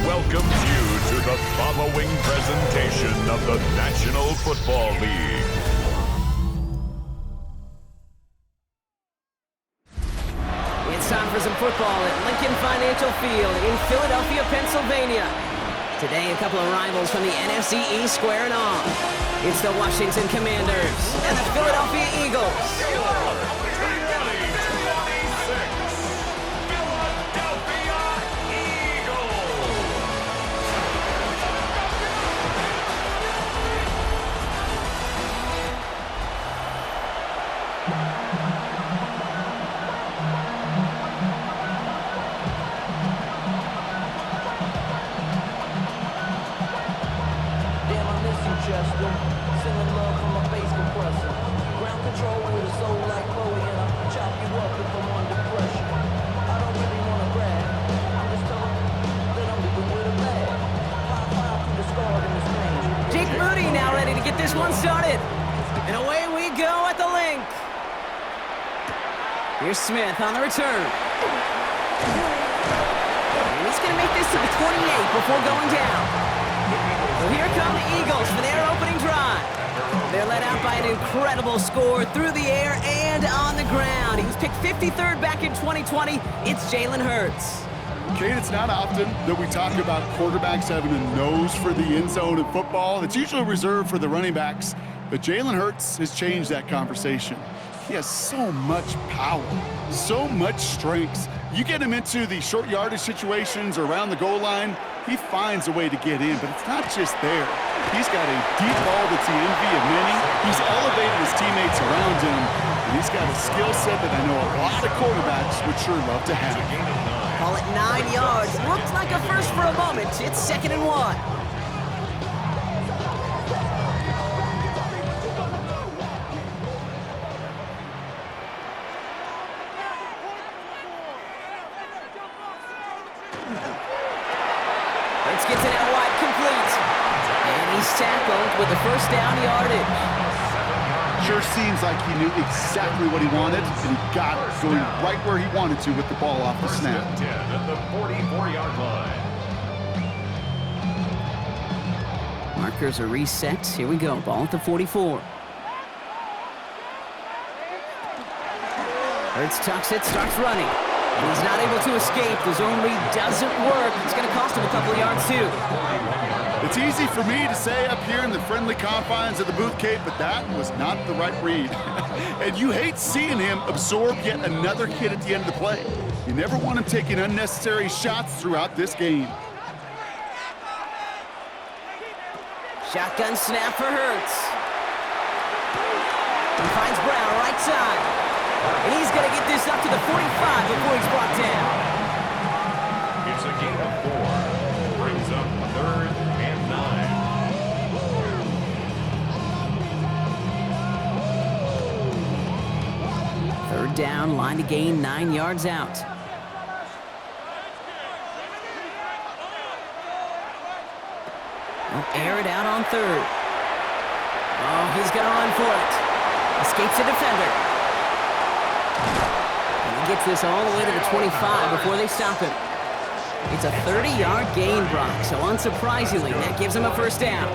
welcomes you to the following presentation of the National Football League. It's time for some football at Lincoln Financial Field in Philadelphia, Pennsylvania. Today, a couple of rivals from the NFC East squaring off. It's the Washington Commanders and the Philadelphia Eagles. Sending love from a bass compressor. Ground control with a soul like Chloe, and I'll chop you up if I'm under pressure. I don't really want to brag. I'm just telling that I'm leaving with a bag. High five through the scar in the strange. Jake Moody now ready to get this one started. And away we go at the link. Here's Smith on the return. And he's going to make this to the 28 before going down. So here come the Eagles for their opening drive. They're led out by an incredible score through the air and on the ground. He was picked 53rd back in 2020. It's Jalen Hurts. Kate, it's not often that we talk about quarterbacks having a nose for the end zone in football. It's usually reserved for the running backs, but Jalen Hurts has changed that conversation. He has so much power, so much strength. You get him into the short yardage situations or around the goal line, he finds a way to get in, but it's not just there. He's got a deep ball that's the envy of many. He's elevated his teammates around him, and he's got a skill set that I know a lot of quarterbacks would sure love to have. Call it 9 yards. Looks like a first for a moment. It's 2nd and 1. Gets it out wide, complete. And he's tackled with the first down yardage. Sure seems like he knew exactly what he wanted, and he got it going right where he wanted to with the ball off the snap. 10 at the 44-yard line. Markers are reset. Here we go. Ball at the 44. Hurts tucks it, starts running. He's not able to escape. The zone read doesn't work. It's going to cost him a couple of yards, too. It's easy for me to say up here in the friendly confines of the booth, Kate, but that was not the right read. And you hate seeing him absorb yet another hit at the end of the play. You never want him taking unnecessary shots throughout this game. Shotgun snap for Hurts. He finds Brown right side. And he's going to get this up to the 45 before he's brought down. It's a gain of 4. Brings up 3rd and 9. Third down, line to gain, 9 yards out. They'll air it out on 3rd. Oh, he's going to run for it. Escapes the defender. Gets this all the way to the 25 before they stop him. It's a 30-yard gain, Brock, so unsurprisingly, that gives him a first down.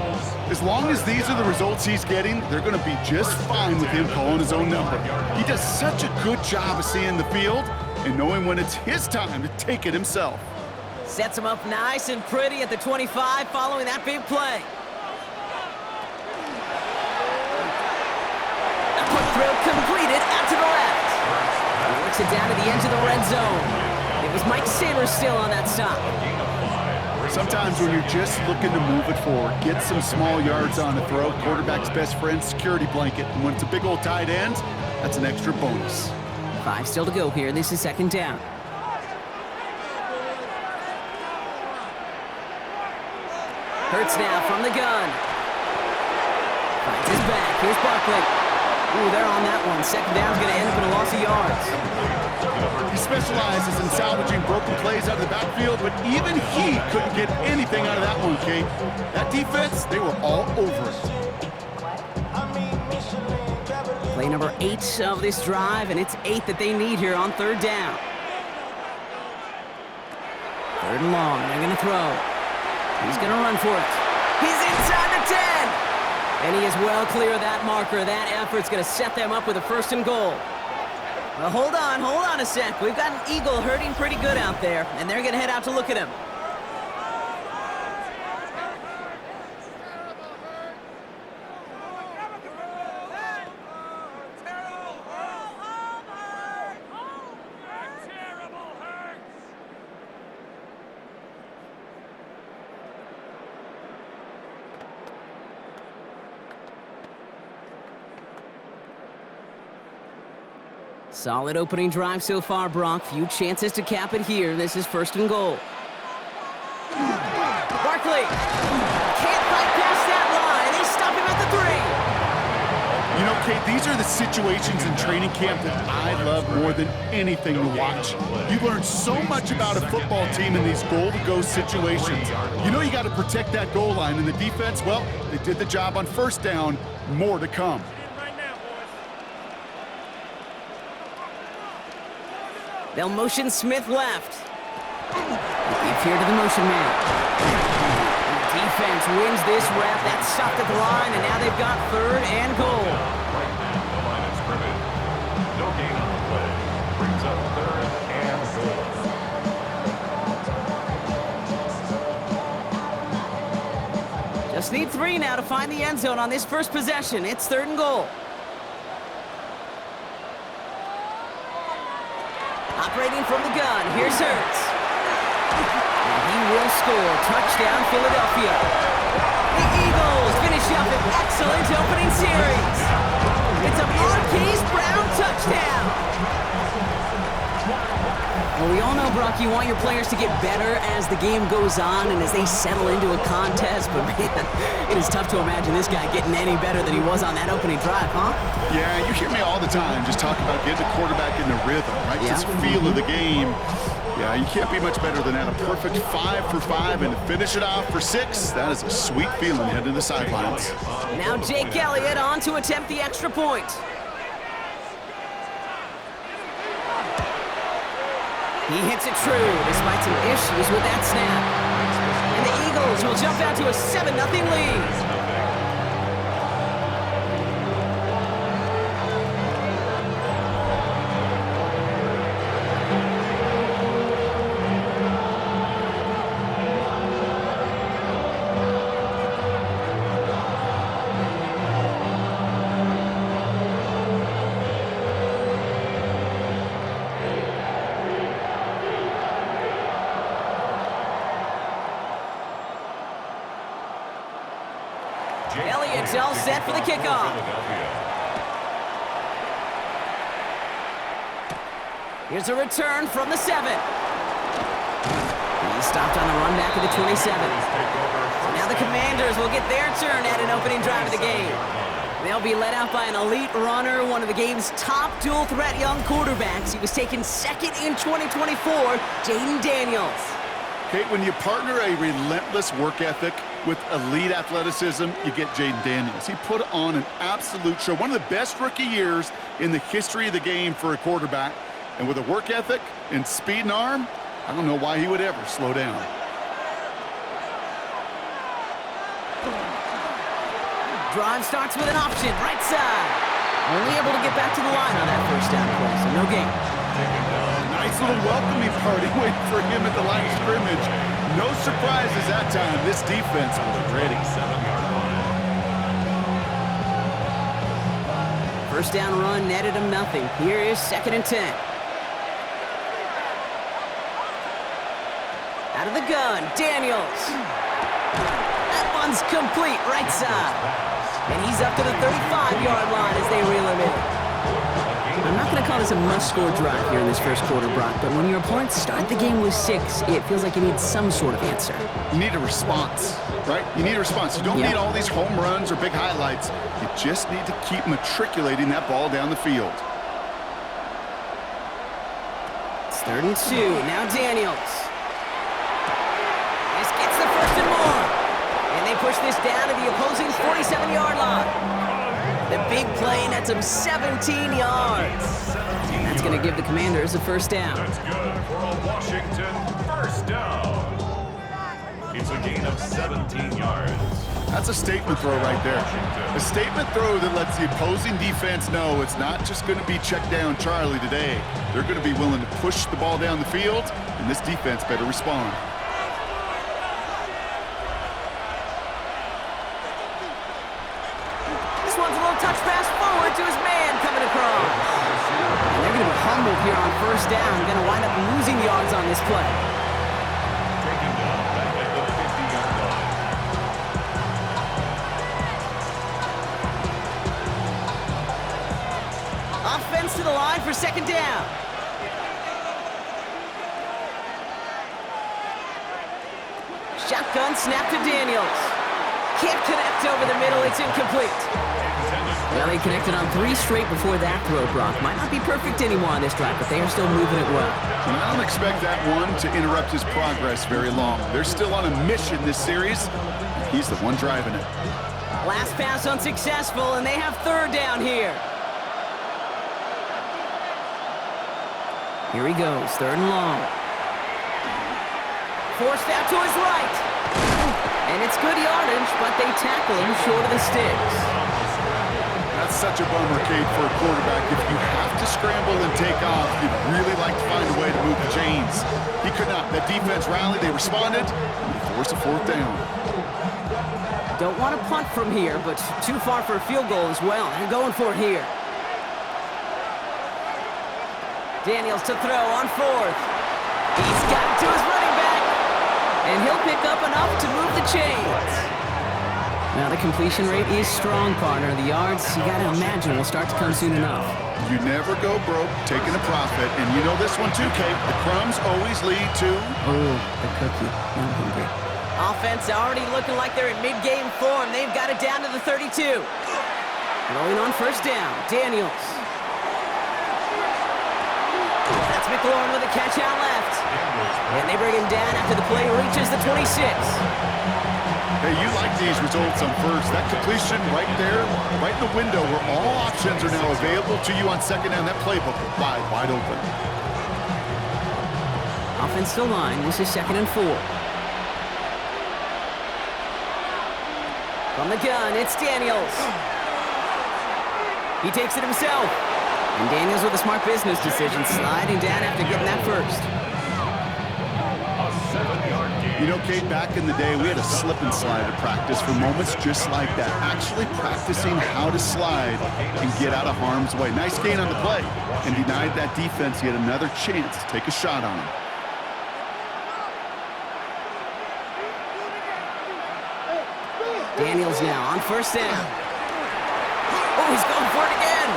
As long as these are the results he's getting, they're going to be just fine with him calling his own number. He does such a good job of seeing the field and knowing when it's his time to take it himself. Sets him up nice and pretty at the 25 following that big play. A quick throw completed out to the left. Works it down to the edge of the red zone. It was Mike Saber still on that stop. Sometimes when you're just looking to move it forward, get some small yards on the throw, quarterback's best friend, security blanket. And when it's a big old tight end, that's an extra bonus. 5 still to go here. This is 2nd down. Hurts now from the gun. Finds his back. Here's Barkley. Ooh, they're on that one. 2nd down's going to end up in a loss of yards. He specializes in salvaging broken plays out of the backfield, but even he couldn't get anything out of that one, Kate. That defense, they were all over it. Play number 8 of this drive, and it's 8 that they need here on 3rd down. 3rd and long. They're going to throw. He's going to run for it. He's inside the 10. And he is well clear of that marker. That effort's going to set them up with a 1st and goal. Well, hold on a sec. We've got an Eagle hurting pretty good out there, and they're going to head out to look at him. Solid opening drive so far, Brock. Few chances to cap it here. This is 1st and goal. Barkley can't fight past that line. They stop him at the 3. You know, Kate, these are the situations in training camp that I love more than anything to watch. You learn so much about a football team in these goal-to-go situations. You know you got to protect that goal line, and the defense, well, they did the job on 1st down. More to come. They'll motion Smith left. They appear to the motion man. And the defense wins this rep. That's stopped at the line, and now they've got 3rd and goal. Right at the line of scrimmage. No gain on the play. Brings up 3rd and goal. Just need 3 now to find the end zone on this first possession. It's 3rd and goal. Operating from the gun, here's Hurts. And he will score. Touchdown, Philadelphia. The Eagles finish up an excellent opening series. It's a Marquise Brown touchdown. Well, we all know, Brock, you want your players to get better as the game goes on and as they settle into a contest, but man, it is tough to imagine this guy getting any better than he was on that opening drive, huh? Yeah, you hear me all the time just talk about getting the quarterback in the rhythm, right? Yeah. Just feel of the game. Yeah, you can't be much better than that. A perfect 5 for 5 and to finish it off for 6. That is a sweet feeling heading to the sidelines. Now Jake Elliott on to attempt the extra point. He hits it true despite some issues with that snap. And the Eagles will jump out to a 7-0 lead. Elliott's all set for the kickoff. Here's a return from the 7. He stopped on the run back of the 27. So now the Commanders will get their turn at an opening drive of the game. They'll be led out by an elite runner, one of the game's top dual-threat young quarterbacks. He was taken 2nd in 2024, Jaden Daniels. Kate, when you partner a relentless work ethic with elite athleticism, you get Jaden Daniels. He put on an absolute show. One of the best rookie years in the history of the game for a quarterback. And with a work ethic and speed and arm, I don't know why he would ever slow down. Drive starts with an option, right side. Only able to get back to the line on that 1st down play, so no gain. Nice little welcoming party waiting for him at the line of scrimmage. No surprises that time. This defense was ready. 7-yard line. 1st down run netted him nothing. Here is 2nd and 10. Out of the gun, Daniels. That one's complete, right side. And he's up to the 35-yard line as they reel him in. I'm not going to call this a must-score drive here in this first quarter, Brock, but when your opponents start the game with 6, it feels like you need some sort of answer. You need a response, right? You need a response. You don't need all these home runs or big highlights. You just need to keep matriculating that ball down the field. It's 3rd and 2. Now Daniels. This gets the 1st and more. And they push this down to the opposing 47-yard line. The big play nets him 17 yards. That's going to give the Commanders a 1st down. That's good for a Washington 1st down. It's a gain of 7 That's a statement throw right there. A statement throw that lets the opposing defense know it's not just going to be check down Charlie today. They're going to be willing to push the ball down the field, and this defense better respond. This one's a little touch pass forward to his man coming across. And they're going to be humbled here on first down. Going to wind up losing yards on this play. Taken down back at the 50-yard line. Offense to the line for second down. Shotgun snap to Daniels. Can't connect over the middle. It's incomplete. Well, they connected on 3 straight before that throw, Brock. Might not be perfect anymore on this drive, but they are still moving it well. And I don't expect that one to interrupt his progress very long. They're still on a mission this series. He's the one driving it. Last pass unsuccessful, and they have third down here. Here he goes, third and long. Forced out to his right. And it's good yardage, but they tackle him short of the sticks. That's such a bummer, Kate, for a quarterback. If you have to scramble and take off, you'd really like to find a way to move the chains. He could not. That defense rallied, they responded, and they forced a fourth down. Don't want to punt from here, but too far for a field goal as well. They're going for it here. Daniels to throw on fourth. He's got it to his running back. And he'll pick up enough to move the chains. Now the completion rate is strong, partner. The yards, you got to imagine, will start to come soon enough. You never go broke taking a profit. And you know this one too, Kate. The crumbs always lead to... Oh, the cookie. I'm hungry. Offense already looking like they're in mid-game form. They've got it down to the 32. Rolling on first down. Daniels. That's McLaurin with a catch out left. And they bring him down after the play reaches the 26. Hey, you like these results on first. That completion right there, right in the window where all options are now available to you on second down. That playbook wide open. Offensive line, this is 2nd and 4. From the gun, it's Daniels. He takes it himself. And Daniels with a smart business decision, sliding down after getting that first. You know, Kate, back in the day, we had a slip and slide at practice for moments just like that. Actually practicing how to slide and get out of harm's way. Nice gain on the play, and denied that defense yet another chance to take a shot on him. Daniels now on first down. Oh, he's going for it again.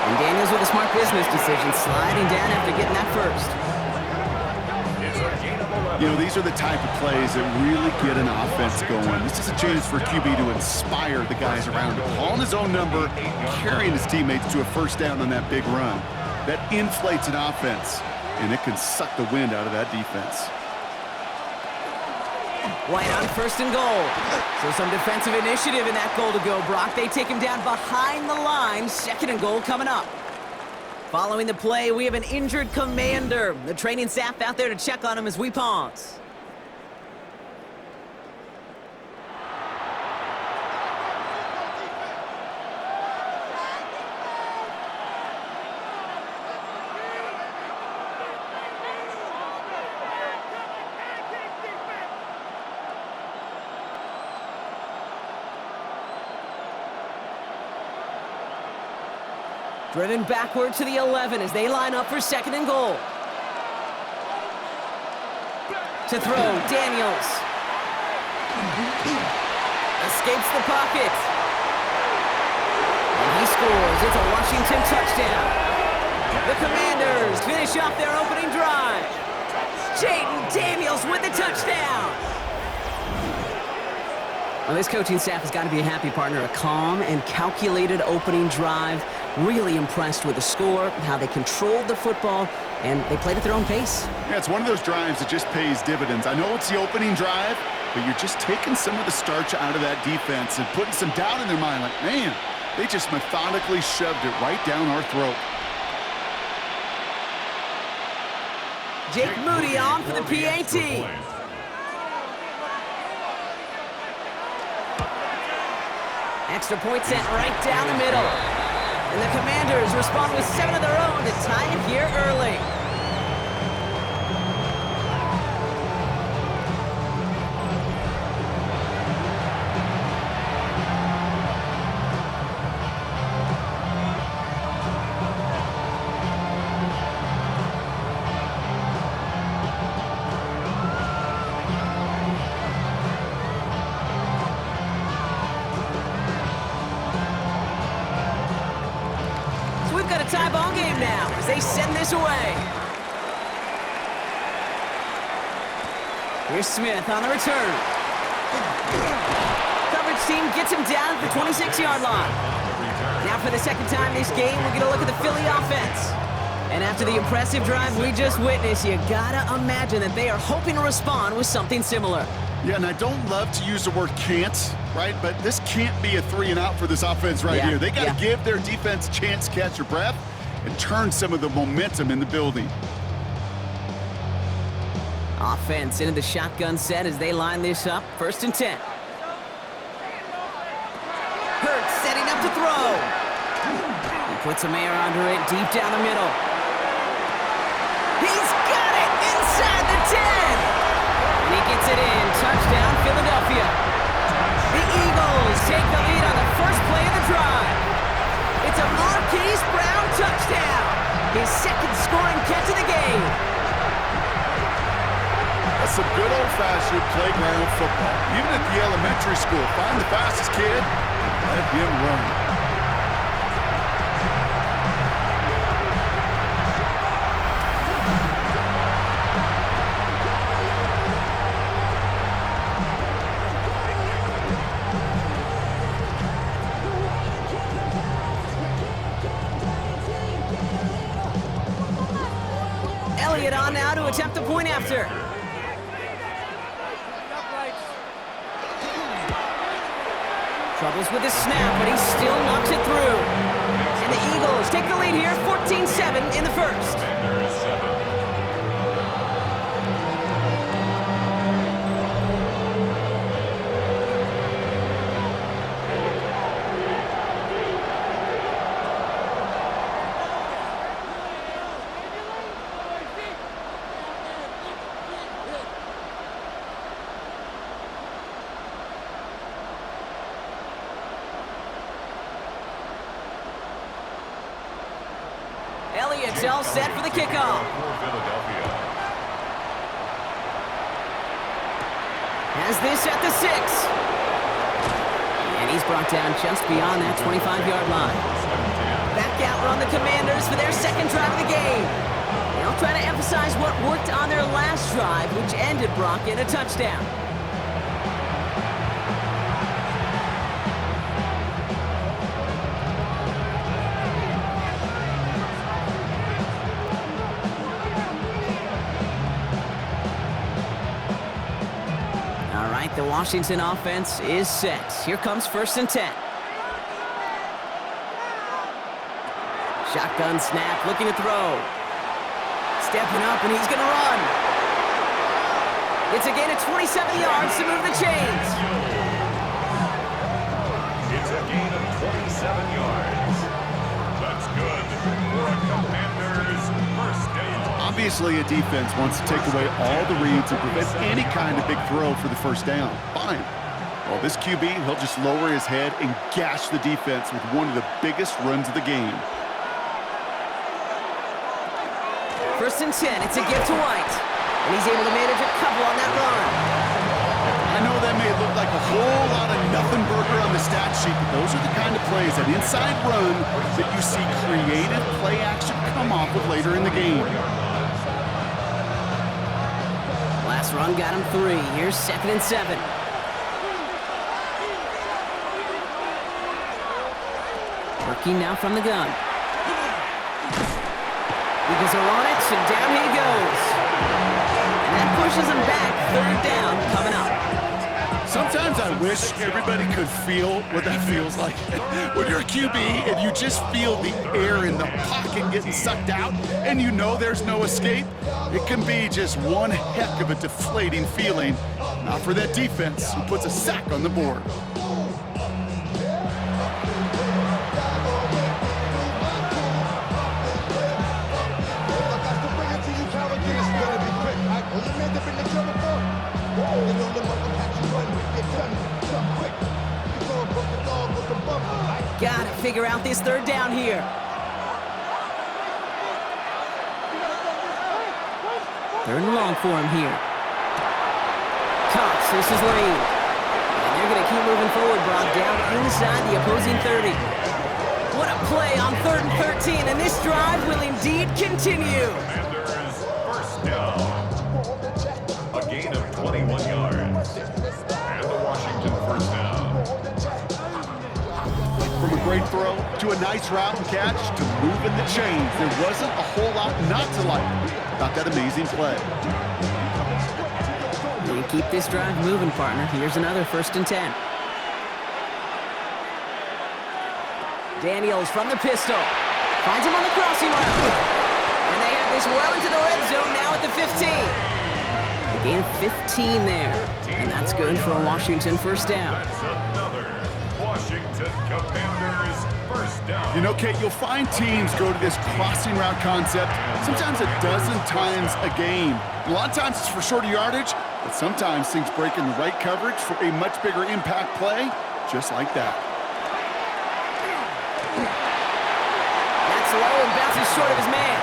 And Daniels with a smart business decision, sliding down after getting that first. You know, these are the type of plays that really get an offense going. This is a chance for QB to inspire the guys around him. Calling his own number, carrying his teammates to a first down on that big run. That inflates an offense, and it can suck the wind out of that defense. White on first and goal. So some defensive initiative in that goal to go, Brock. They take him down behind the line. 2nd and goal coming up. Following the play, we have an injured commander. The training staff out there to check on him as we pause. Driven backward to the 11 as they line up for 2nd and goal. To throw, Daniels. Escapes the pocket. And he scores. It's a Washington touchdown. The Commanders finish off their opening drive. Jaden Daniels with the touchdown. Well, this coaching staff has got to be a happy partner. A calm and calculated opening drive. Really impressed with the score, how they controlled the football, and they played at their own pace. Yeah, it's one of those drives that just pays dividends. I know it's the opening drive, but you're just taking some of the starch out of that defense and putting some doubt in their mind. Like, man, they just methodically shoved it right down our throat. Jake Moody on for the PAT. Extra point sent right down the middle. And the Commanders respond with 7 of their own to tie it here early. We've got a tie ball game now as they send this away. Here's Smith on the return. Coverage team gets him down at the 26-yard line. Now for the second time this game, we're going to look at the Philly offense. And after the impressive drive we just witnessed, you gotta imagine that they are hoping to respond with something similar. Yeah, and I don't love to use the word can't, right? But this can't be a 3-and-out for this offense right here. They got to give their defense a chance to catch their breath and turn some of the momentum in the building. Offense into the shotgun set as they line this up. 1st and 10. Hurts setting up to throw. He puts a man under it deep down the middle. He's got it inside the 10. And he gets it in. Touchdown, Philadelphia. The Eagles take the lead on the first play of the drive. It's a Marquise Brown touchdown. His second scoring catch of the game. That's some good old-fashioned playground football. Even at the elementary school, find the fastest kid and let him run. Elliott on now to attempt the point after. Troubles with his snap, but he still knocks it through. And the Eagles take the lead here, 14-7 in the first. Elliott's all set for the kickoff. Has this at the 6. And he's brought down just beyond that 25-yard line. Back out run the Commanders for their second drive of the game. They'll try to emphasize what worked on their last drive, which ended Brock in a touchdown. The Washington offense is set. Here comes 1st and 10. Shotgun snap, looking to throw. Stepping up, and he's going to run. It's a gain of 27 yards to move the chains. It's a gain of 27 yards. That's good for a Commanders first down. Obviously, a defense wants to take away all the reads and prevent any kind of big throw for the first down. Fine. Well, this QB, he'll just lower his head and gash the defense with one of the biggest runs of the game. 1st and 10, it's a gift to White. And he's able to manage a couple on that run. I know that may look like a whole lot of nothing burger on the stat sheet, but those are the kind of plays, that inside run, that you see creative play action come off with later in the game. Last run got him 3. Here's 2nd and 7. Working now from the gun. Eagles are on it, and down he goes. And that pushes him back. 3rd down coming up. Sometimes I wish everybody could feel what that feels like. When you're a QB and you just feel the air in the pocket getting sucked out and you know there's no escape, it can be just one heck of a deflating feeling. Not for that defense who puts a sack on the board. Gotta figure out this third down here. Third and long for him here. Cox, this is Lane. And they're going to keep moving forward, Brock, down inside the opposing 30. What a play on 3rd and 13, and this drive will indeed continue. Commanders first down. A gain of 21 yards. And the Washington first down. From a great throw to a nice route and catch to moving the chains, there wasn't a whole lot not to like about that amazing play. You keep this drive moving, partner. Here's another 1st and 10. Daniels from the pistol. Finds him on the crossing route. And they have this well into the red zone now at the 15. A gain of 15 there. And that's good for a Washington first down. That's another Washington Commanders first down. You know, Kate, you'll find teams go to this crossing route concept sometimes a dozen times a game. A lot of times it's for shorter yardage, but sometimes things break in the right coverage for a much bigger impact play, just like that. That's low and bounces short of his man.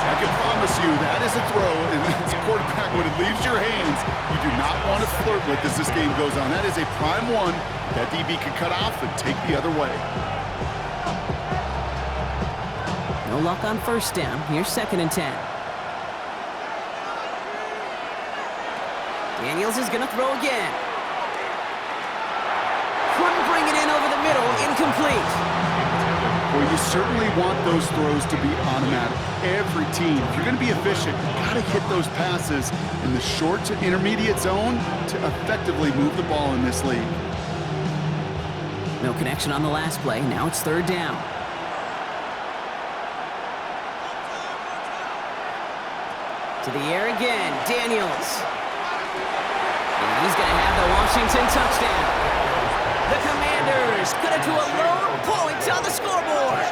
I can promise you that is a throw, and as a quarterback, when it leaves your hands, you do not want to flirt with as this game goes on. That is a prime one that DB can cut off and take the other way. No luck on first down. Here's 2nd and 10. Daniels is going to throw again. Couldn't bring it in over the middle. Incomplete. Well, you certainly want those throws to be automatic. Every team, if you're going to be efficient, you got to hit those passes in the short to intermediate zone to effectively move the ball in this league. No connection on the last play. Now it's 3rd down. To the air again. Daniels. And he's going to have the Washington touchdown. The Commanders cut it to a lone point on the scoreboard.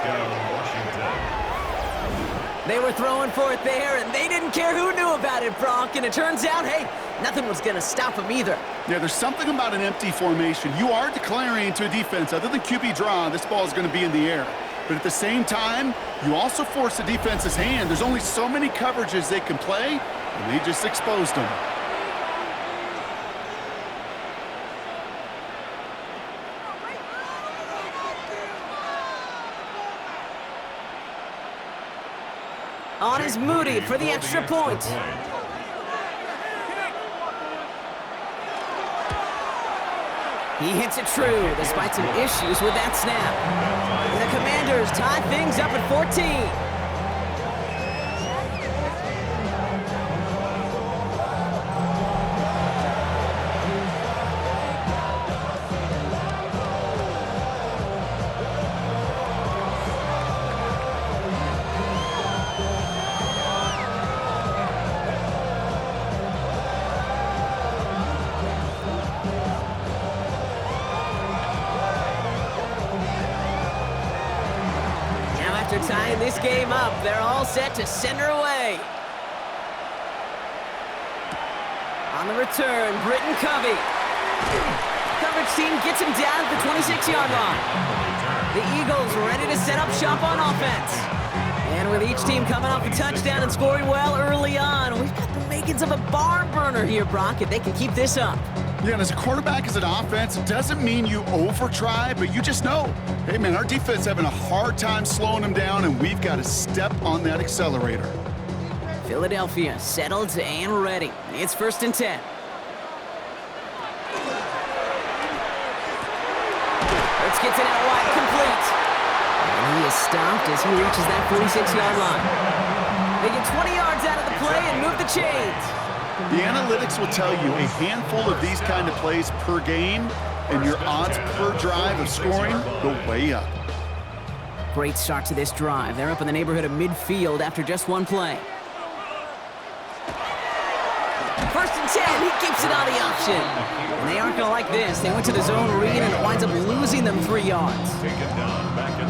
They were throwing for it there, and they didn't care who knew about it, Brock. And it turns out, hey, nothing was going to stop them either. Yeah, there's something about an empty formation. You are declaring to a defense, other than QB draw, this ball is going to be in the air. But at the same time, you also force the defense's hand. There's only so many coverages they can play, and they just exposed them. On is Moody for the extra point. He hits it true, despite some issues with that snap. The Commanders tie things up at 14. After tying this game up, they're all set to send her away. On the return, Britton Covey. Coverage team gets him down at the 26-yard line. The Eagles ready to set up shop on offense. And with each team coming off a touchdown and scoring well early on, we've got the makings of a barn burner here, Brock, if they can keep this up. Yeah, and as a quarterback, as an offense, it doesn't mean you over-try, but you just know, hey, man, our defense having a hard time slowing them down, and we've got to step on that accelerator. Philadelphia settled and ready. It's 1st and 10. Hurts gets it out wide, complete. And he is stopped as he reaches that 46-yard line. They get 20 yards out of the play and move the chains. The analytics will tell you a handful of these kind of plays per game, and your odds per drive of scoring go way up. Great start to this drive. They're up in the neighborhood of midfield after just one play. 1st and 10, he keeps it on the option. And they aren't going to like this. They went to the zone read, and it winds up losing them 3 yards.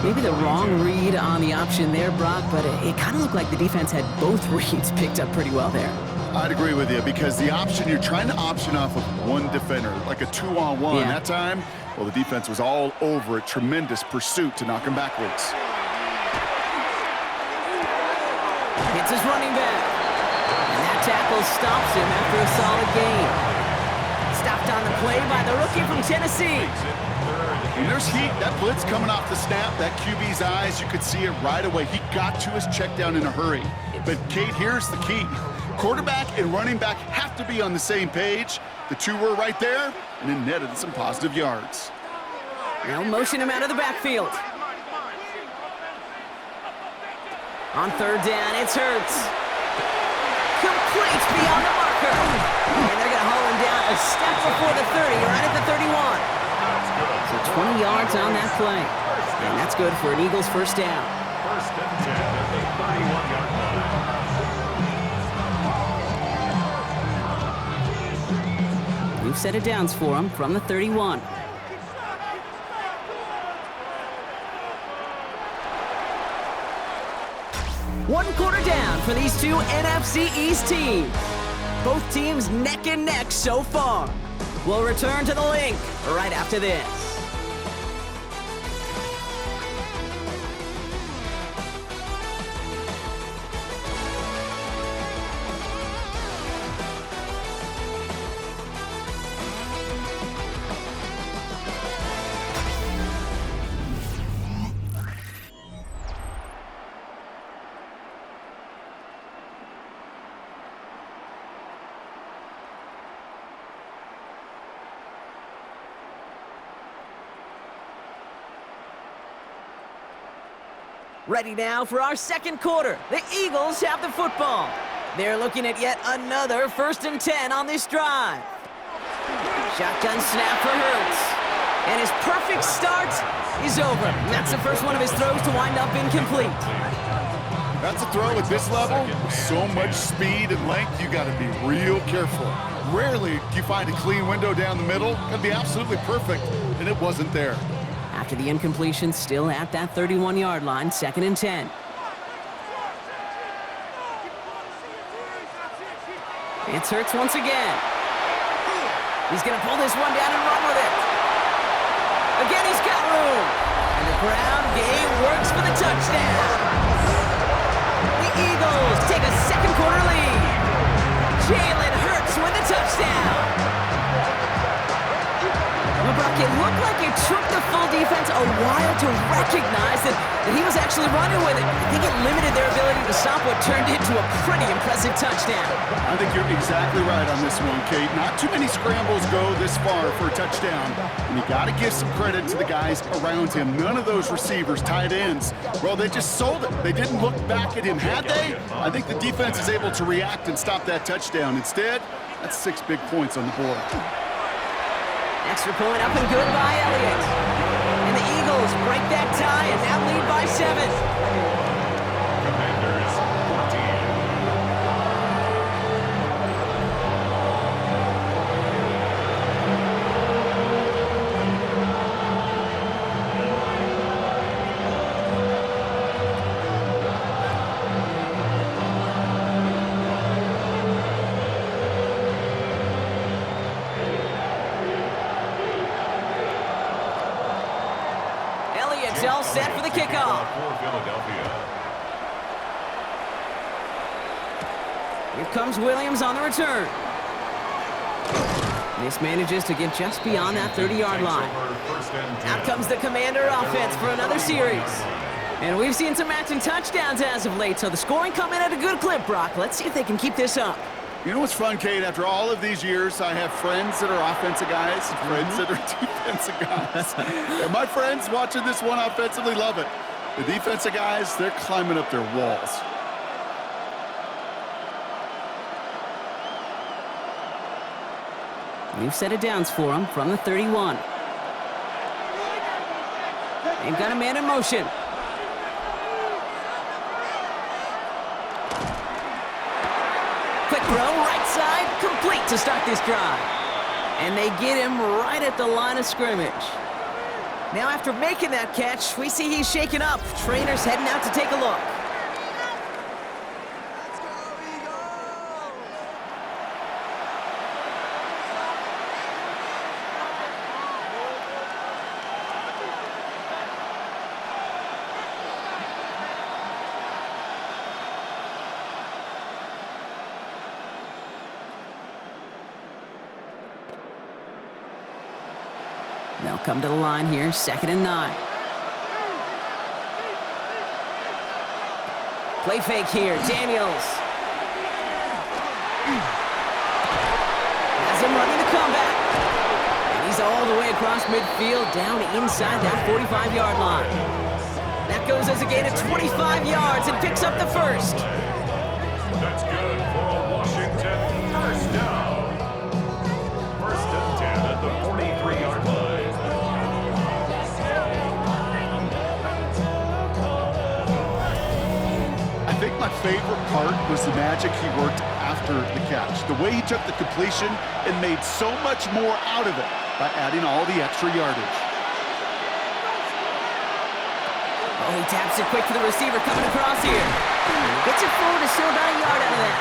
Maybe the wrong read on the option there, Brock, but it kind of looked like the defense had both reads picked up pretty well there. I'd agree with you because the option, you're trying to option off of one defender, like a 2-on-1. Yeah. That time, well, the defense was all over it. Tremendous pursuit to knock him backwards. Hits his running back. And that tackle stops him after a solid gain. Stopped on the play by the rookie from Tennessee. When there's heat, that blitz coming off the snap, that QB's eyes, you could see it right away. He got to his check down in a hurry. But, Kate, here's the key. Quarterback and running back have to be on the same page. The two were right there, and then netted some positive yards. They'll motion him out of the backfield. On third down, it's Hurts. Complete beyond the marker. And they're going to haul him down a step before the 30, right at the 31. So 20 yards on that play. And that's good for an Eagles first down. First and 10 at the 31-yard line. We've set it downs for him from the 31. One quarter down for these two NFC East teams. Both teams neck and neck so far. We'll return to the link right after this. Ready now for our second quarter. The Eagles have the football. They're looking at yet another 1st and 10 on this drive. Shotgun snap for Hurts. And his perfect start is over. And that's the first one of his throws to wind up incomplete. That's a throw at this level. With so much speed and length, you got to be real careful. Rarely do you find a clean window down the middle. It'd be absolutely perfect, and it wasn't there. After the incompletion, still at that 31-yard line, 2nd and 10. It's Hurts once again. He's going to pull this one down and run with it. Again, he's got room. And the ground game works for the touchdown. The Eagles take a second quarter lead. Jalen Hurts with the touchdown. Well, Brock, it looked like it took the full defense a while to recognize that he was actually running with it. I think it limited their ability to stop what turned into a pretty impressive touchdown. I think you're exactly right on this one, Kate. Not too many scrambles go this far for a touchdown. And you got to give some credit to the guys around him. None of those receivers, tight ends, well, they just sold it. They didn't look back at him. Had they? I think the defense is able to react and stop that touchdown. Instead, that's 6 big points on the board. Extra point up and good by Elliott. And the Eagles break that tie and now lead by 7. Commanders 14. Elliott's all set for the kickoff. For Philadelphia. Here comes Williams on the return. This manages to get just beyond that 30-yard line. Out comes the Commander offense for another series. And we've seen some matching touchdowns as of late, so the scoring coming at a good clip, Brock. Let's see if they can keep this up. You know what's fun, Kate? After all of these years, I have friends that are offensive guys and friends that are defensive guys. And my friends watching this one offensively love it. The defensive guys, they're climbing up their walls. We've set it downs for him from the 31. They've got a man in motion. Quick throw, right side, complete to start this drive. And they get him right at the line of scrimmage. Now after making that catch, we see he's shaken up. Trainer's heading out to take a look. They'll come to the line here, 2nd and 9. Play fake here, Daniels. Has him running the comeback. And he's all the way across midfield, down inside that 45-yard line. That goes as a gain of 25 yards and picks up the first. That's good for a Washington first down. 1st and 10 at the 43-yard line. I think my favorite part was the magic he worked after the catch. The way he took the completion and made so much more out of it by adding all the extra yardage. Oh, he taps it quick to the receiver coming across here. Gets it forward to still about a yard out of that.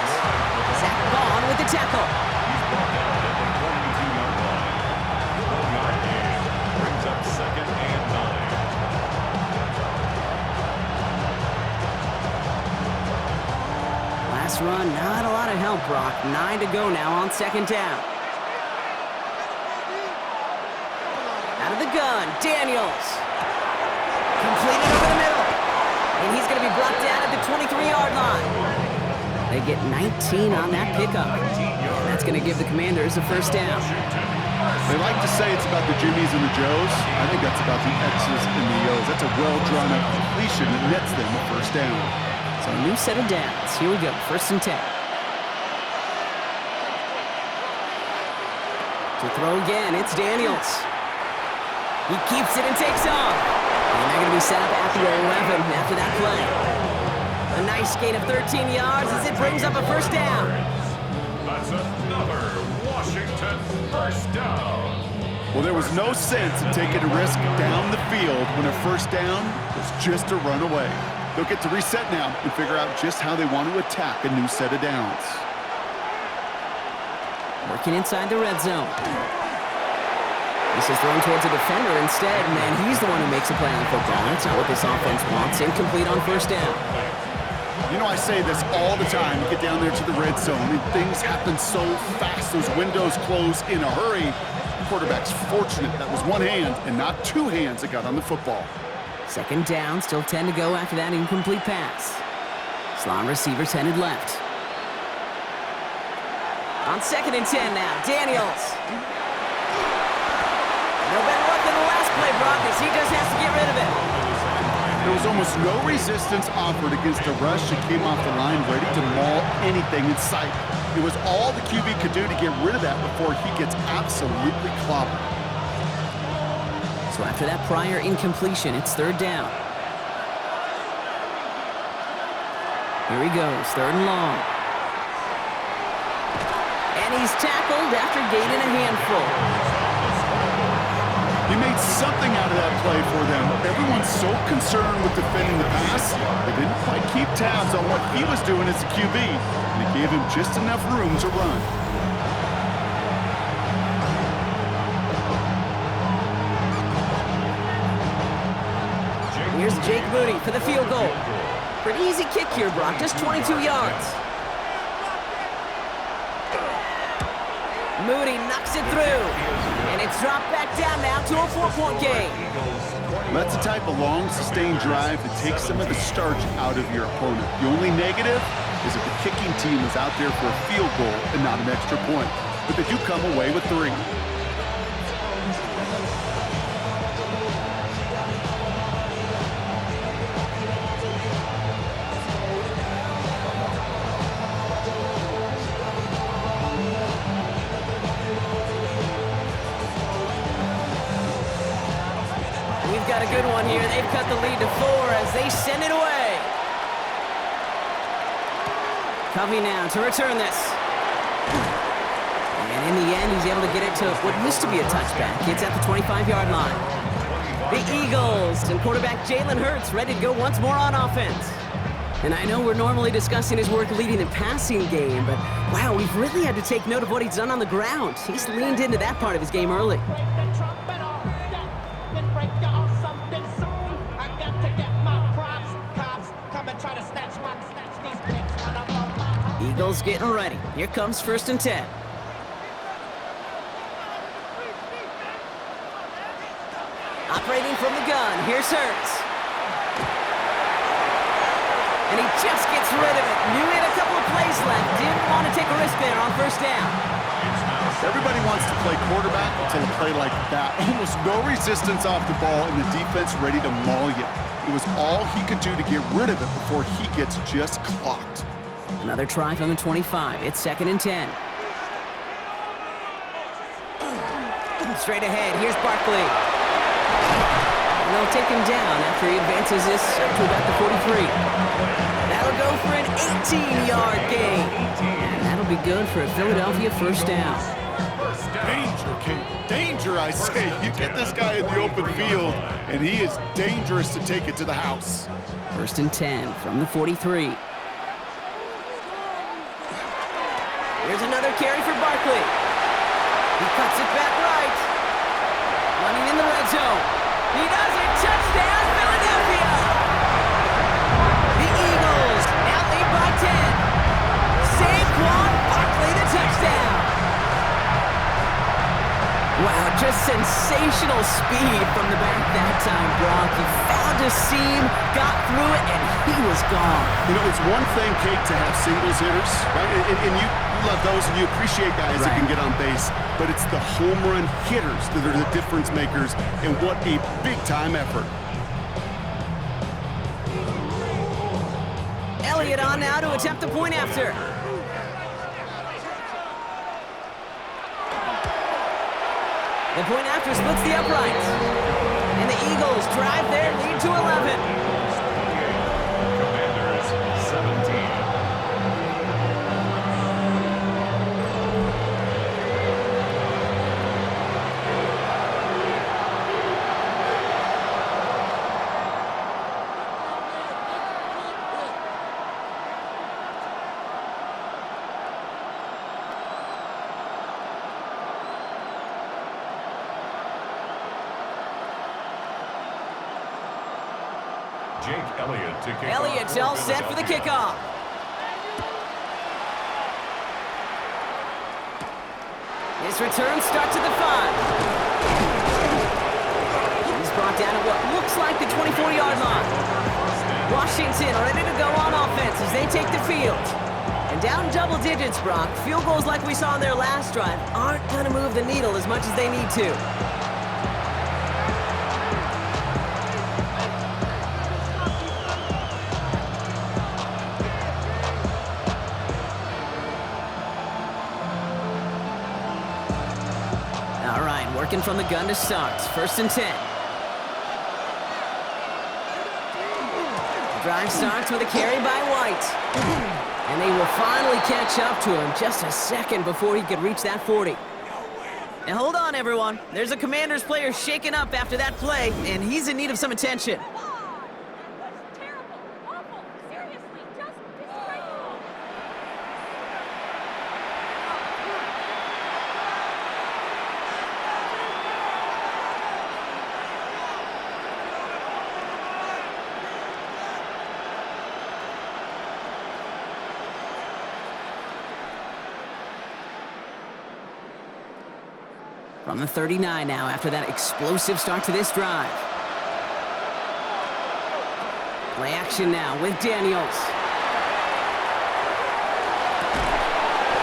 Zach Vaughn with the tackle. He's brought down at the 22-yard line. 1-yard gain brings up 2nd and 9. Last run, not a lot of help, Brock. 9 to go now on 2nd down. Out of the gun, Daniels. Completed over the middle. And he's going to be brought down at the 23-yard line. They get 19 on that pickup. And that's going to give the Commanders a first down. They like to say it's about the Jimmies and the Joes. I think that's about the X's and the O's. That's a well-drawn-up completion that nets them a first down. So a new set of downs. Here we go, 1st and 10. To throw again, it's Daniels. He keeps it and takes off. And they're going to be set up at the 11 after that play. A nice gain of 13 yards as it brings up a first down. That's another Washington first down. Well, there was no sense in taking a risk down the field when a first down was just a run away. They'll get to reset now and figure out just how they want to attack a new set of downs. Working inside the red zone. This is thrown towards a defender instead. Man, he's the one who makes a play on the football. That's not what this offense wants. Incomplete on first down. You know, I say this all the time. You get down there to the red zone, and things happen so fast. Those windows close in a hurry. The quarterback's fortunate that was one hand and not two hands that got on the football. 2nd down, still 10 to go after that incomplete pass. Slot receivers headed left. On 2nd and 10 now, Daniels. No better luck than the last play, Brock, as he just has to get rid of it. There was almost no resistance offered against a rush that came off the line ready to maul anything in sight. It was all the QB could do to get rid of that before he gets absolutely clobbered. So after that prior incompletion, it's 3rd down. Here he goes, 3rd and long. And he's tackled after gaining a handful. He made something out of that play for them. Everyone's so concerned with defending the pass, they didn't quite keep tabs on what he was doing as a QB, and it gave him just enough room to run. Here's Jake Moody for the field goal. Pretty easy kick here, Brock, just 22 yards. Moody knocks it through, and it's dropped back down now to a 4-point game. That's the type of long, sustained drive that takes some of the starch out of your opponent. The only negative is if the kicking team is out there for a field goal and not an extra point. But they do come away with 3. We've got a good one here. They've cut the lead to 4 as they send it away. Covey now to return this. And in the end, he's able to get it to what used to be a touchback. It's at the 25-yard line. The Eagles and quarterback Jalen Hurts ready to go once more on offense. And I know we're normally discussing his work leading the passing game, but wow, we've really had to take note of what he's done on the ground. He's leaned into that part of his game early. Eagles getting ready. Here comes 1st and 10. Operating from the gun, here's Hurts. And he just gets rid of it. Knew he had a couple of plays left. Didn't want to take a risk there on first down. Everybody wants to play quarterback until a play like that. Almost no resistance off the ball and the defense ready to maul you. It was all he could do to get rid of it before he gets just clocked. Another try from the 25. It's 2nd and 10. Straight ahead, here's Barkley. And they'll take him down after he advances this up to about the 43. That'll go for an 18-yard gain. And that'll be good for a Philadelphia first down. Danger, Kate. Danger, I say. You get this guy in the open field, and he is dangerous to take it to the house. 1st and 10 from the 43. Here's another carry for Barkley. He cuts it back right. Running in the red zone. He does it. Touchdown, Philadelphia! The Eagles now lead by 10. Saquon Barkley, the touchdown. Wow, just sensational speed from the back that time, Brock. He found a seam, got through it, and he was gone. You know, it's one thing, Kate, to have singles hitters, right? And you love those, and you appreciate guys that can get on base. But it's the home run hitters that are the difference makers, and what a big-time effort. Elliott on now to attempt the point after. The point after splits the uprights. And the Eagles drive their lead to 11. Commanders 17. Jake Elliott to kick Elliott's off all set for the kickoff. His return starts at the 5. He's brought down at what looks like the 24-yard line. Washington ready to go on offense as they take the field. And down double digits, Brock. Field goals like we saw in their last drive aren't going to move the needle as much as they need to. Working from the gun to start. 1st and 10. The drive starts with a carry by White. And they will finally catch up to him just a second before he could reach that 40. Now hold on, everyone. There's a Commanders player shaken up after that play, and he's in need of some attention. From the 39 now after that explosive start to this drive. Play action now with Daniels.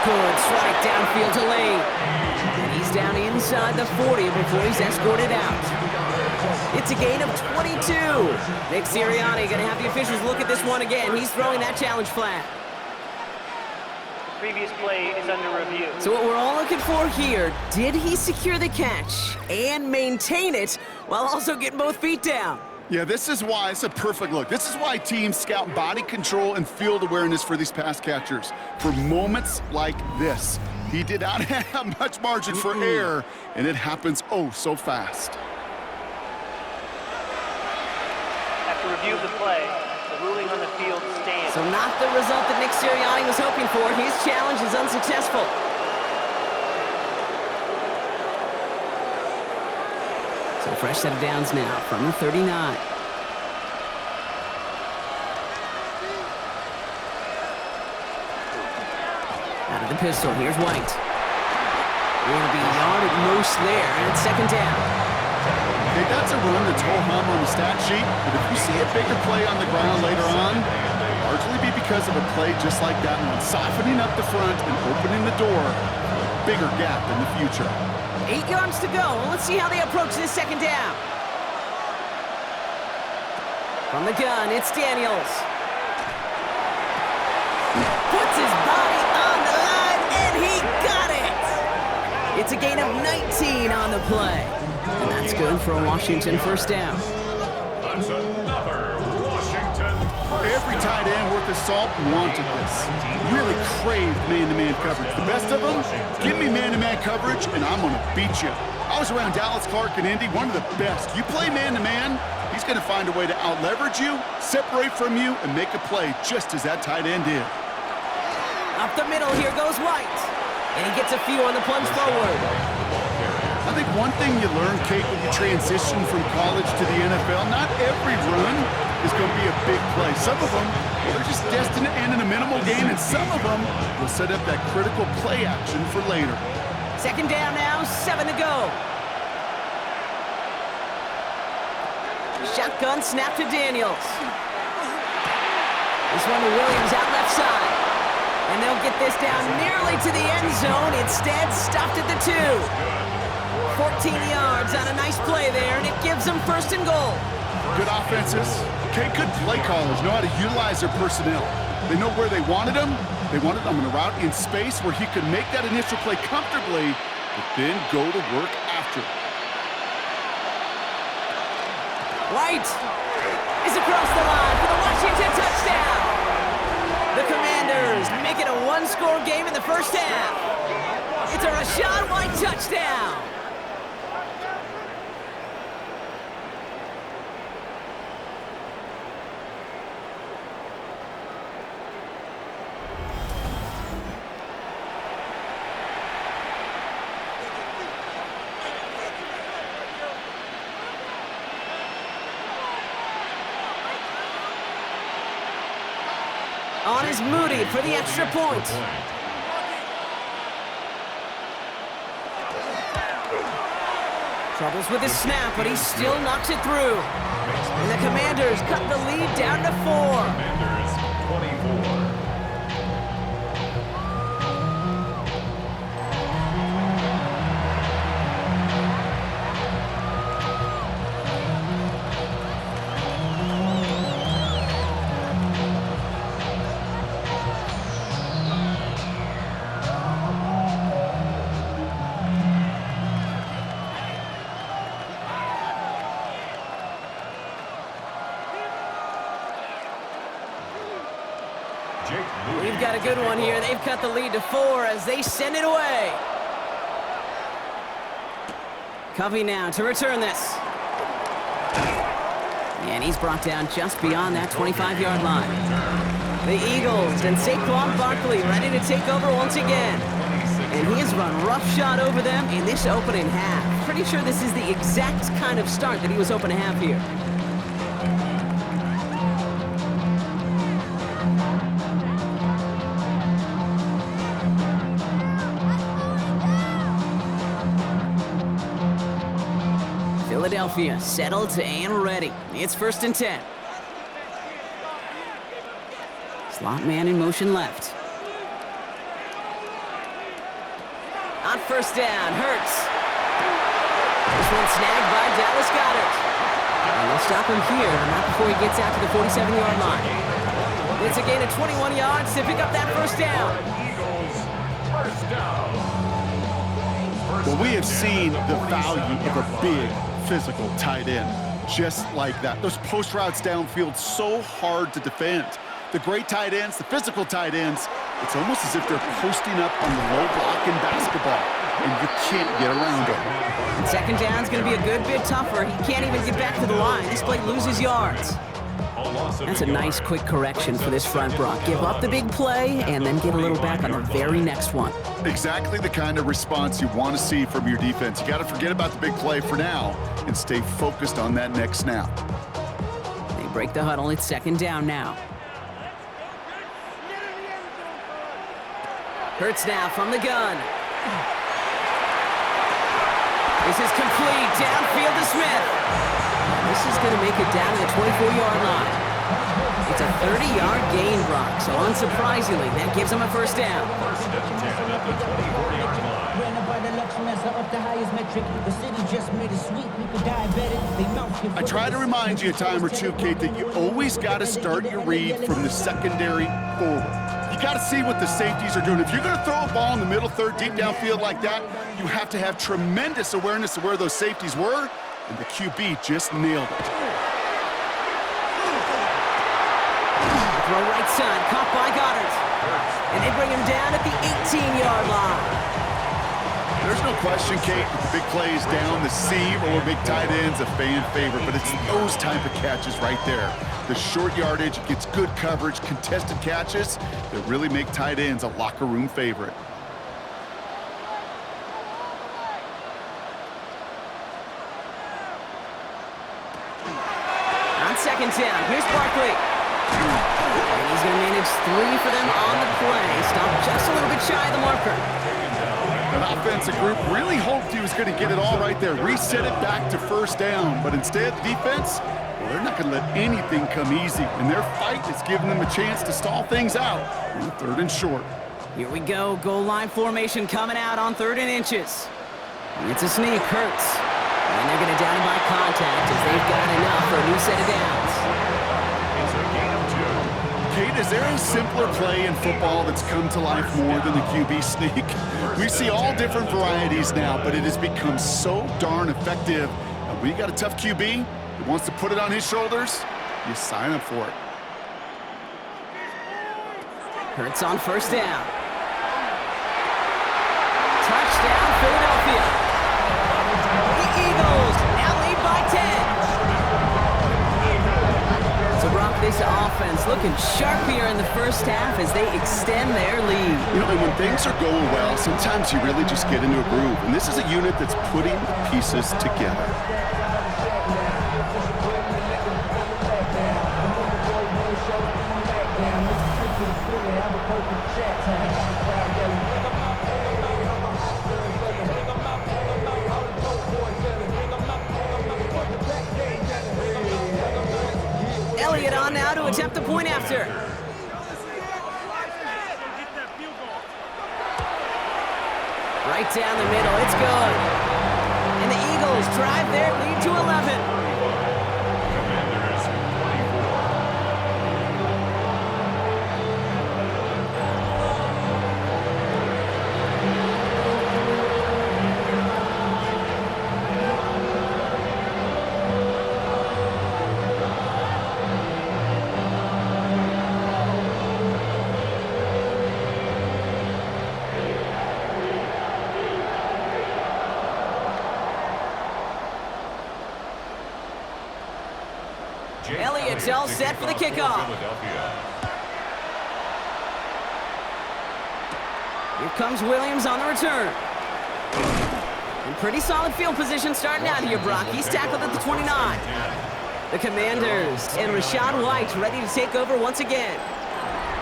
Good strike downfield to Lane. And he's down inside the 40 before he's escorted out. It's a gain of 22. Nick Sirianni going to have the officials look at this one again. He's throwing that challenge flag. Previous play is under review. So what we're all looking for here, did he secure the catch and maintain it while also getting both feet down? Yeah, this is why it's a perfect look. This is why teams scout body control and field awareness for these pass catchers. For moments like this, he did not have much margin for error, and it happens oh so fast. After review of the play, the ruling on the field stands. So not the result that Nick Sirianni was hoping for. His challenge is unsuccessful. So fresh set of downs now from the 39. Out of the pistol, here's White. Going to be a yard at most there, and it's 2nd down. Okay, that's a run that's ho-hum on the stat sheet, but if you see a bigger play on the ground later on, largely be because of a play just like that one, softening up the front and opening the door for a bigger gap in the future. 8 yards to go. Let's see how they approach this second down. From the gun, it's Daniels. Puts his body on the line, and he got it! It's a gain of 19 on the play. And that's good for a Washington first down. That's another Washington first Every tight end worth his salt wanted this. Really craved man-to-man coverage. The best of them, give me man-to-man coverage, and I'm going to beat you. I was around Dallas Clark and Indy, one of the best. You play man-to-man, he's going to find a way to out-leverage you, separate from you, and make a play just as that tight end did. Up the middle, here goes White. And he gets a few on the plunge forward. I think one thing you learn, Kate, when you transition from college to the NFL, not every run is going to be a big play. Some of them, they're just destined to end in a minimal gain, and some of them will set up that critical play action for later. Second down now, 7 to go. Shotgun snap to Daniels. This one to Williams out left side. And they'll get this down nearly to the end zone. Instead, stopped at the 2. 14 yards on a nice play there, and it gives them first and goal. Good offenses. Okay, good play callers know how to utilize their personnel. They know where they wanted them. They wanted them in a route in space where he could make that initial play comfortably, but then go to work after. White is across the line for the Washington touchdown. The Commanders make it a one-score game in the first half. It's a Rachaad White touchdown. On is Moody for the extra point. Troubles with his snap, but he still knocks it through. And the Commanders cut the lead down to 4. Commanders 24. We've got a good one here. They've cut the lead to 4 as they send it away. Covey now to return this. And he's brought down just beyond that 25-yard line. The Eagles and Saquon Barkley ready to take over once again. And he has run roughshod over them in this opening half. Pretty sure this is the exact kind of start that he was hoping to have here. Philadelphia settled and ready. It's 1st and 10. Slot man in motion left. On first down, Hurts. This one snagged by Dallas Goedert. And they'll stop him here, not before he gets out to the 47-yard line. It's a gain of 21 yards to pick up that first down. Eagles first down. Well, we have seen the value of a big physical tight end, just like that. Those post routes downfield, so hard to defend. The great tight ends, the physical tight ends, it's almost as if they're posting up on the low block in basketball, and you can't get around them. And second down's going to be a good bit tougher. He can't even get back to the line. This play loses yards. That's a nice quick correction for this front, Brock. Give up the big play and then get a little back on the very next one. Exactly the kind of response you want to see from your defense. You got to forget about the big play for now and stay focused on that next snap. They break the huddle. It's second down now. Hurts now from the gun. This is complete. Downfield to Smith. This is going to make it down to the 24-yard line. It's a 30-yard gain, Brock, so unsurprisingly, that gives him a first down. First and 10 at the 24-yard line. I try to remind you a time or two, Kate, that you always got to start your read from the secondary forward. You got to see what the safeties are doing. If you're going to throw a ball in the middle third, deep downfield like that, you have to have tremendous awareness of where those safeties were, and the QB just nailed it. Throw right side, caught by Goddard. And they bring him down at the 18-yard line. There's no question, Kate, with the big plays down the seam or big tight ends, a fan favorite, but it's those type of catches right there. The short yardage, it gets good coverage, contested catches that really make tight ends a locker room favorite. On second down, here's Barkley. And he's going to manage 3 for them on the play. Stopped just a little bit shy of the marker. That offensive group really hoped he was going to get it all right there, reset it back to first down. But instead, defense, well, they're not going to let anything come easy. And their fight is giving them a chance to stall things out on third and short. Here we go. Goal line formation coming out on 3rd and inches. It's a sneak, Hurts. And they're going to down him by contact as they've got enough for a new set of downs. It's a gain of 2. Kate, is there a simpler play in football that's come to life more than the QB sneak? We see all different varieties now, but it has become so darn effective. And when you got a tough QB that wants to put it on his shoulders, you sign up for it. Hurts on first down. Touchdown, Philadelphia. The Eagles now lead by 10. So, Brock, this offense looking sharp here in the first half as they extend their lead. You know, and when things are going well, sometimes you really just get into a groove. And this is a unit that's putting the pieces together. Elliott on now to attempt the point after. Right down the middle, it's good. And the Eagles drive their lead to 11. Commanders 24. Elliott's all set for the kickoff. Here comes Williams on the return. In pretty solid field position starting out here, Brock. He's tackled at the 29. The Commanders and Rachaad White ready to take over once again.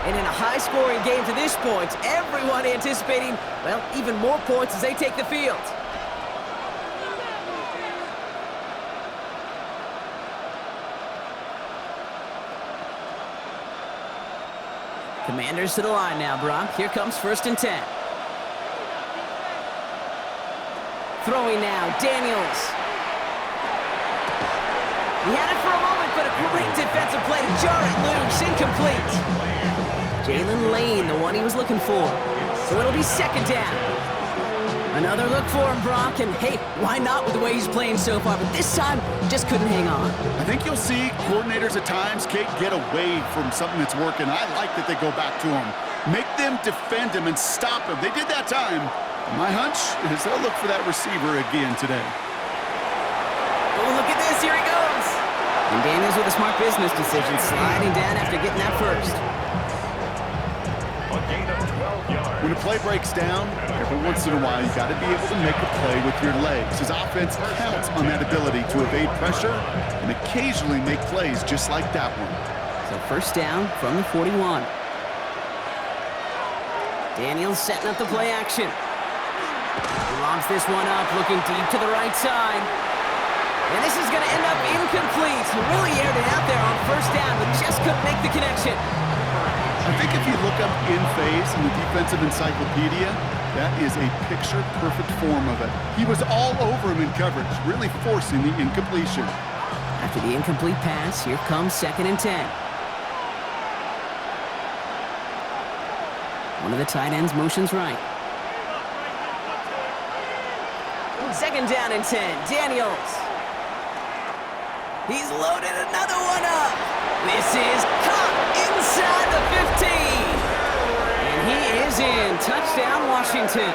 And in a high-scoring game to this point, everyone anticipating, well, even more points as they take the field. Commanders to the line now, Brock. Here comes 1st and 10. Throwing now, Daniels. He had it for a moment, but a great defensive play to jar it loose. Incomplete. Jalen Lane, the one he was looking for. So it'll be 2nd down. Another look for him, Brock, and hey, why not with the way he's playing so far? But this time, just couldn't hang on. I think you'll see coordinators at times, Kate, get away from something that's working. I like that they go back to him. Make them defend him and stop him. They did that time. My hunch is they'll look for that receiver again today. Oh, look at this. Here he goes. And Daniels with a smart business decision, sliding down after getting that first. A gain of 12 yards. When a play breaks down, every once in a while, you got to be able to make a play with your legs. His offense counts on that ability to evade pressure and occasionally make plays just like that one. So 1st down from the 41. Daniels setting up the play action. Bombs this one up, looking deep to the right side. And this is going to end up incomplete. Really aired it out there on first down, but just couldn't make the connection. I think if you look up in phase in the defensive encyclopedia, that is a picture-perfect form of it. He was all over him in coverage, really forcing the incompletion. After the incomplete pass, here comes 2nd and 10. One of the tight ends motions right. 2nd down and 10, Daniels. He's loaded another one up. This is caught inside the 15. And he is in. Touchdown, Washington.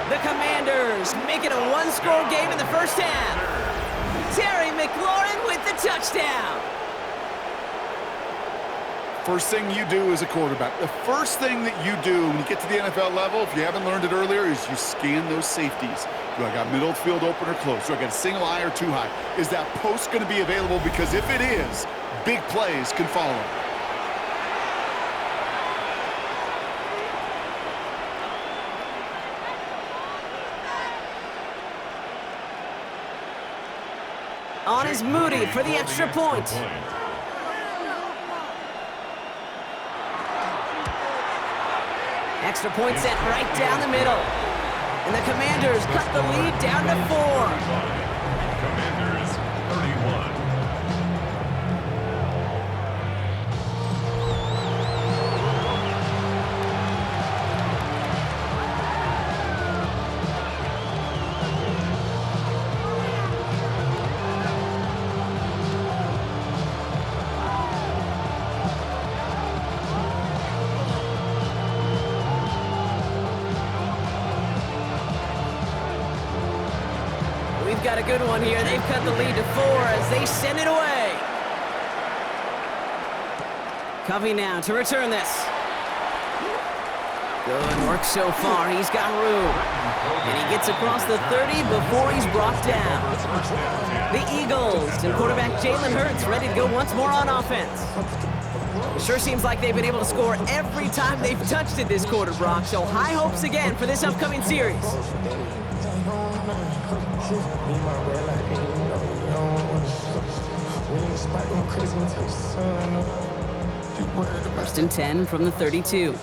The Commanders make it a one-score game in the first half. Terry McLaurin with the touchdown. First thing you do as a quarterback, the first thing that you do when you get to the NFL level, if you haven't learned it earlier, is you scan those safeties. Do I got middle field open or close? Do I got a single high or two high? Is that post going to be available? Because if it is, big plays can follow. On is Moody for the extra point. Extra point sent right down the middle. And the Commanders cut the lead down to 4. Commanders 31. We've got a good one here. They've cut the lead to 4 as they send it away. Covey now to return this. Good work so far. He's got room. And he gets across the 30 before he's brought down. The Eagles and quarterback Jalen Hurts ready to go once more on offense. It sure seems like they've been able to score every time they've touched it this quarter, Brock. So high hopes again for this upcoming series. First and 10 from the 32.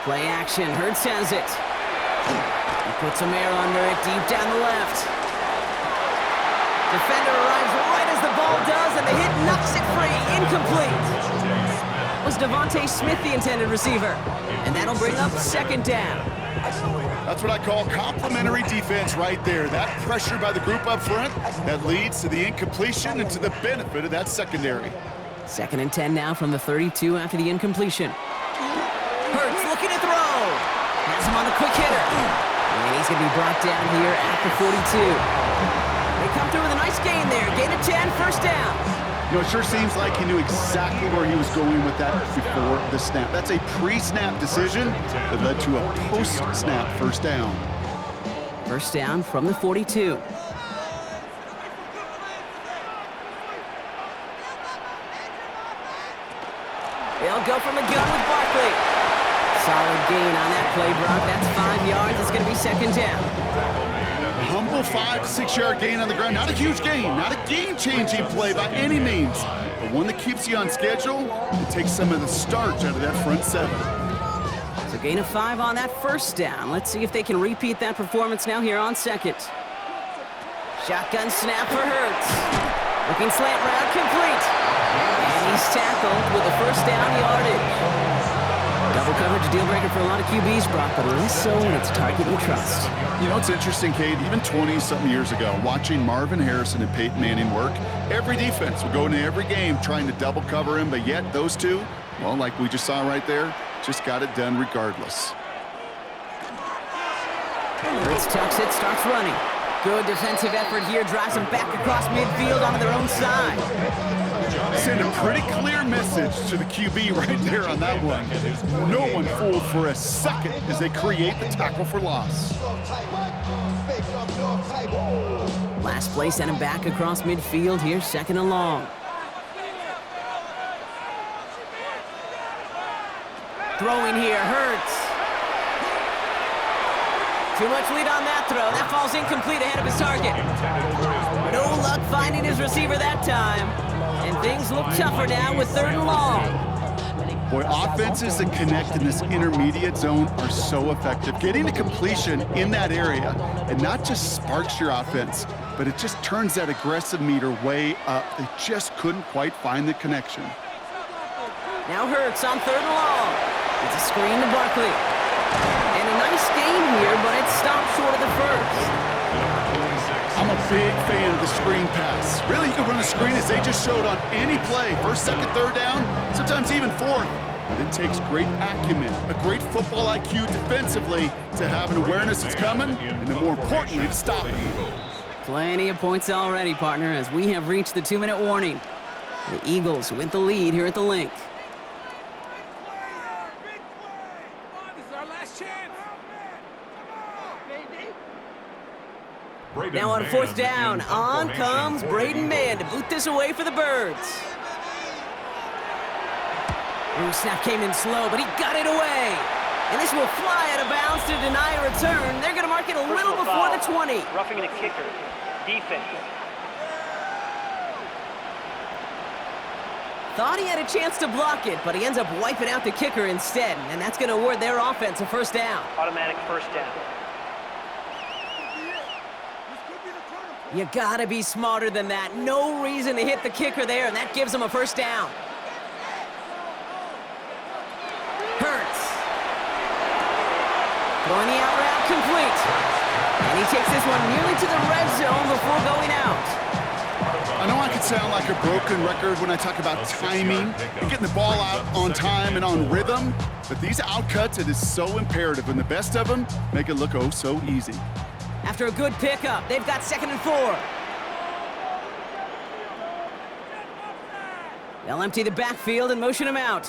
Play action, Hurts has it. He puts some air under it, deep down the left. Defender arrives right as the ball does, and the hit knocks it free, incomplete. Was Devontae Smith the intended receiver? And that'll bring up 2nd down. That's what I call complimentary defense right there. That pressure by the group up front, that leads to the incompletion and to the benefit of that secondary. 2nd and 10 now from the 32 after the incompletion. Hurts looking to throw. Has him on the quick hitter. And he's going to be brought down here at the 42. They come through with a nice gain there. Gain of 10, first down. You know, it sure seems like he knew exactly where he was going with that before the snap. That's a pre-snap decision that led to a post-snap first down. First down from the 42. They'll go from the gun with Barkley. Solid gain on that play, Brock. That's 5 yards. It's going to be 2nd down. Humble 5 to 6 yard gain on the ground. Not a huge gain, not a game-changing play by any means, but one that keeps you on schedule and takes some of the starch out of that front 7. So gain of 5 on that first down. Let's see if they can repeat that performance now here on 2nd. Shotgun snap for Hurts. Looking slant route complete. And he's tackled with a first down yardage. Double coverage a deal breaker for a lot of QBs, Brock, but less so when it's a target you trust. You know, it's interesting, Kate, even 20-something years ago, watching Marvin Harrison and Peyton Manning work, every defense would go into every game trying to double cover him, but yet those two, well, like we just saw right there, just got it done regardless. Hurts tucks it, starts running. Good defensive effort here, drives them back across midfield onto their own side. Send a pretty clear message to the QB right there on that one. No one fooled for a second as they create the tackle for loss. Last play sent him back across midfield here, 2nd and long. Throwing here, Hurts. Too much lead on that throw. That falls incomplete ahead of his target. No luck finding his receiver that time. And things look tougher now with 3rd and long. Boy, offenses that connect in this intermediate zone are so effective. Getting to completion in that area, and not just sparks your offense, but it just turns that aggressive meter way up. They just couldn't quite find the connection. Now Hurts on 3rd and long. It's a screen to Barkley. And a nice game here, but it stopped short of the first. I'm a big fan of the screen pass. Really, you can run a screen as they just showed on any play. 1st, 2nd, 3rd down, sometimes even 4th. But it takes great acumen, a great football IQ defensively to have an awareness it's coming, and then more importantly, to stop it. Plenty of points already, partner, as we have reached the 2-minute warning. The Eagles with the lead here at the Link. Now on 4th down, on comes Braden Mann to boot this away for the Birds. Ooh, snap came in slow, but he got it away. And this will fly out of bounds to deny a return. They're going to mark it a little before the 20. Roughing the kicker. Defense. Thought he had a chance to block it, but he ends up wiping out the kicker instead. And that's going to award their offense a 1st down. Automatic 1st down. You gotta be smarter than that. No reason to hit the kicker there, and that gives him a 1st down. Hurts. Throwing the out route complete. And he takes this one nearly to the red zone before going out. I know I can sound like a broken record when I talk about timing and getting the ball out on time and on rhythm, but these outcuts, it is so imperative, and the best of them make it look oh so easy. After a good pickup, they've got 2nd and 4. They'll empty the backfield and motion him out.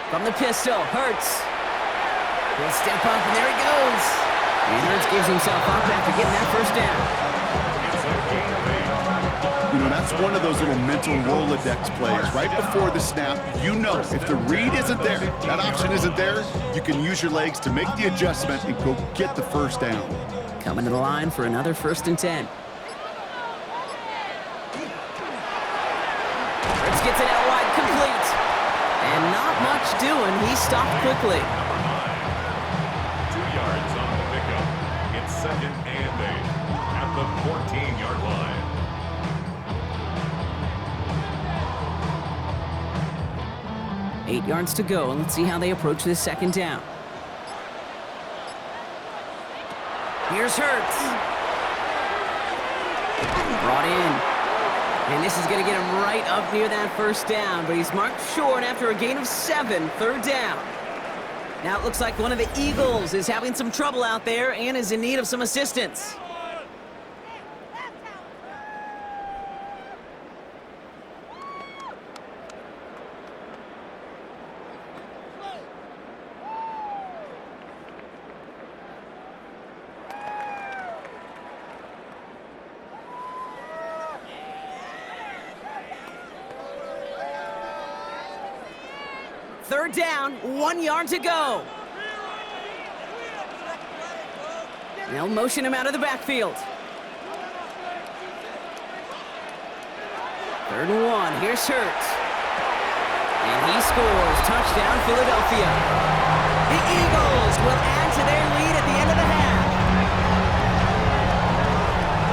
From the pistol, Hurts. He'll step up, and there he goes. And Hurts gives himself up after getting that 1st down. You know, that's one of those little mental Rolodex plays. Right before the snap, you know if the read isn't there, that option isn't there, you can use your legs to make the adjustment and go get the 1st down. Coming to the line for another 1st and 10. Hurts gets it out wide, complete. And not much doing. He stopped quickly. 2 yards on the pickup. It's 2nd and 8 at the 14-yard line. 8 yards to go, and let's see how they approach this 2nd down. Here's Hurts. Brought in. And this is going to get him right up near that 1st down, but he's marked short after a gain of 7, 3rd down. Now it looks like one of the Eagles is having some trouble out there and is in need of some assistance. Third down, 1 yard to go. They'll motion him out of the backfield. 3rd and 1, here's Hurts. And he scores, touchdown Philadelphia. The Eagles will add to their lead at the end of the half.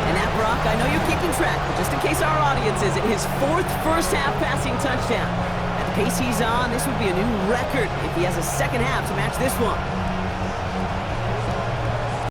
And that, Brock, I know you're keeping track, but just in case our audience isn't, his 4th first-half passing touchdown. At the pace he's on, this would be a new record if he has a second half to match this one.